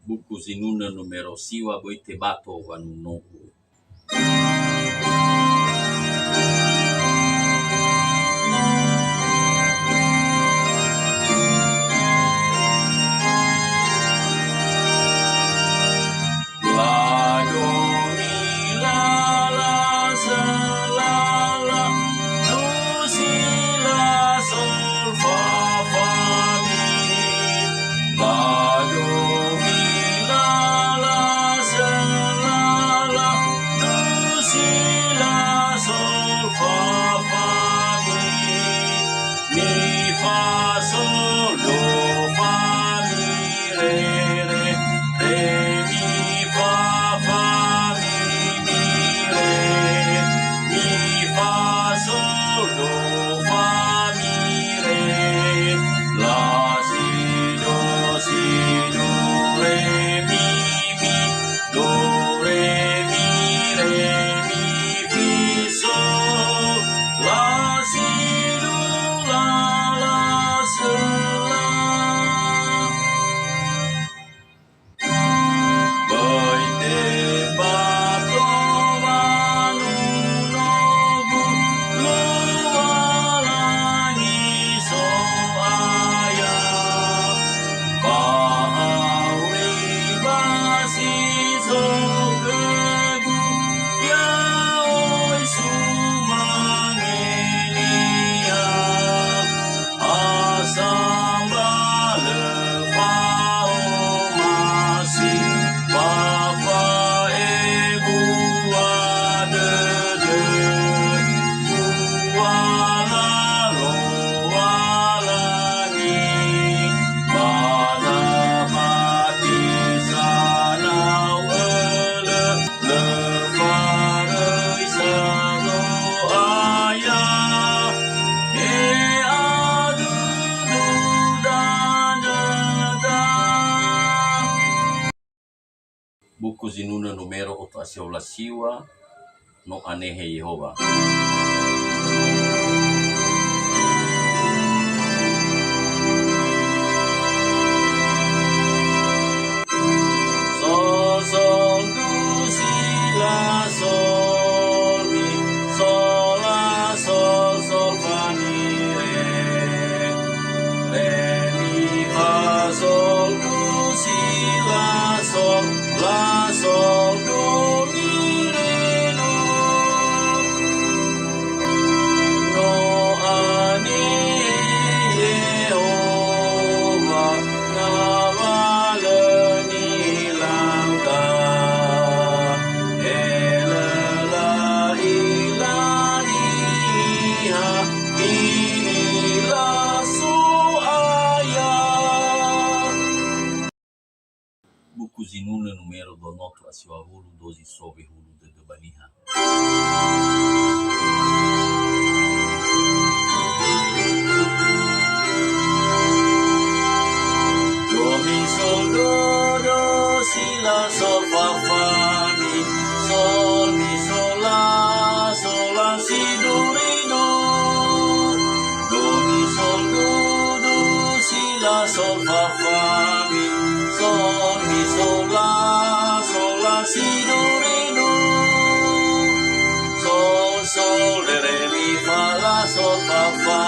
Buku zinuna numero siwa boite bato wanunoku. Buku zinuna numero 8 no anehe Yehova. Sol, sol, do, si, la, sol, mi, sol, la, sol, sol, fa, mi, re, mi, fa, sol, do, si, la, sol, do, mi, re, do. No ani Yehova, ngawaleni langka. Elela ilaniha, ila suaya. Buku zinuna numero 212 sobe hulu de baniha. Do, mi, sol, do, do, si, la, sol, fa, fa, mi, sol, la, si, do, re, do. Do, mi, sol, do, do, si, la, sol, fa, fa, mi, sol, la, si, do, re, do. Sol, sol, re, mi, fa, la, sol, fa, fa,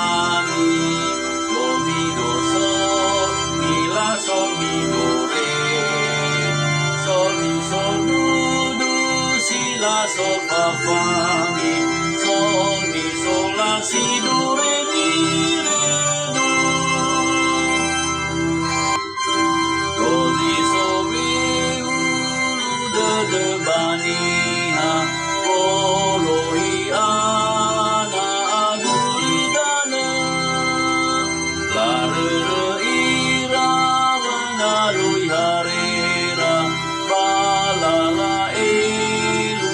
mi, do, mi, do, sol, mi, la, sol, mi, do, re. Sol, do, do, si, la, sol, fa, fa, mi, sol, la, si, do, re, mi, re, do. Do, si, so, re, de baniha, polohi, ana, aguridana. La, re, ira, mengalui harera, balala, elu,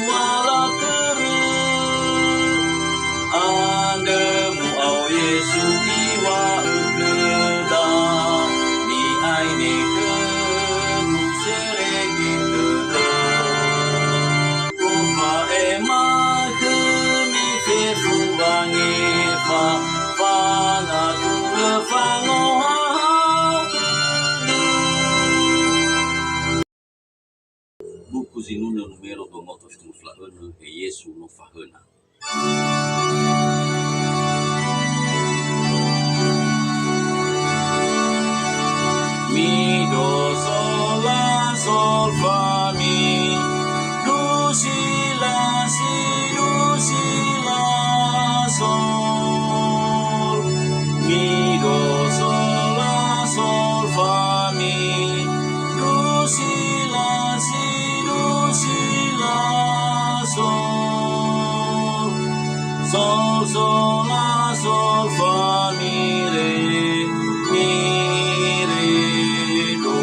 wala, teru. Andemu au Yesu iwa egeda, ni aine kegu seregi geda. Ufa ema kemi fefu bangefa, fanga tule fango hahau. zinuna numero do motos tu flahana e Yesu no fahana. Mi do sol la sol fa mi, do si la sol. Mi do sol la sol fa mi, do si la sol. Sol sol la sol fa mi re do.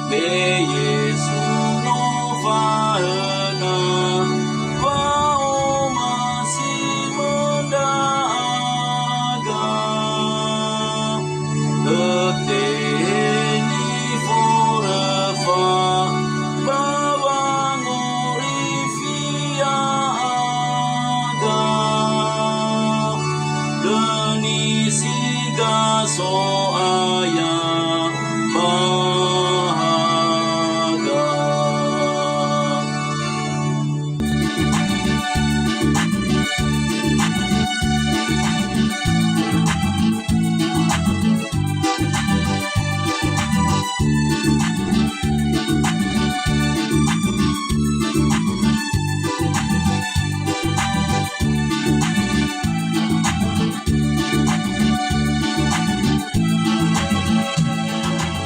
Be Yesu no fahana, wao masih mendaga. Leteni forefa, bawang orifia aga. Deni siga so ayah bahaga.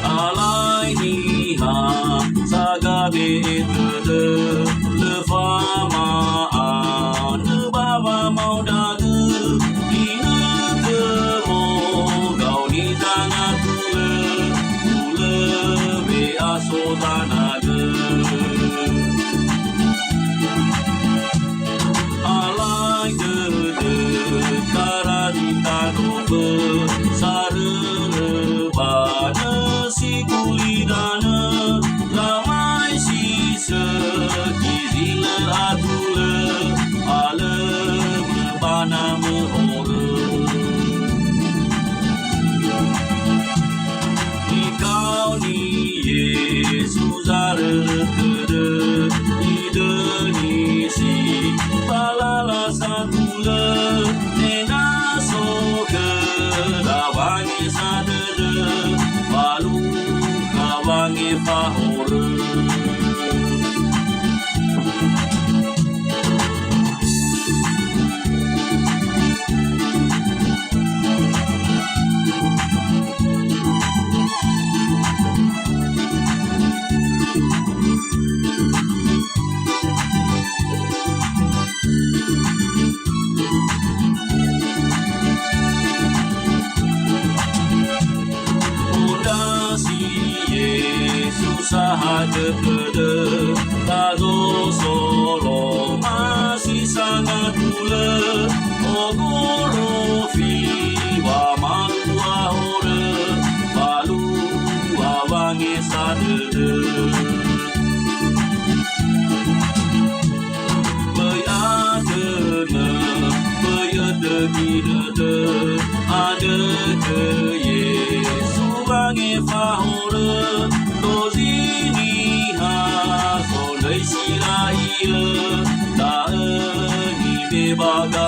Alai niha sagabe tede le fama ne baba mau dadu ina temo gau ni tangan tule be aso tanaga. Alai tede karadita dobe sarere bana si kulidana ramai si sekizile atule ale bana mehore. Ikau ni Yesus artede ide ni si balala satule nena soke lawangi sadede balu kawangi fahore. Sahaja kede tazo solo masih sangat pula ogoro fi wa malu ahore balu awange sadede bayadene bayadegide ada ke Yesu bange fahore. Dozini ha solei siraiya, da ni be baga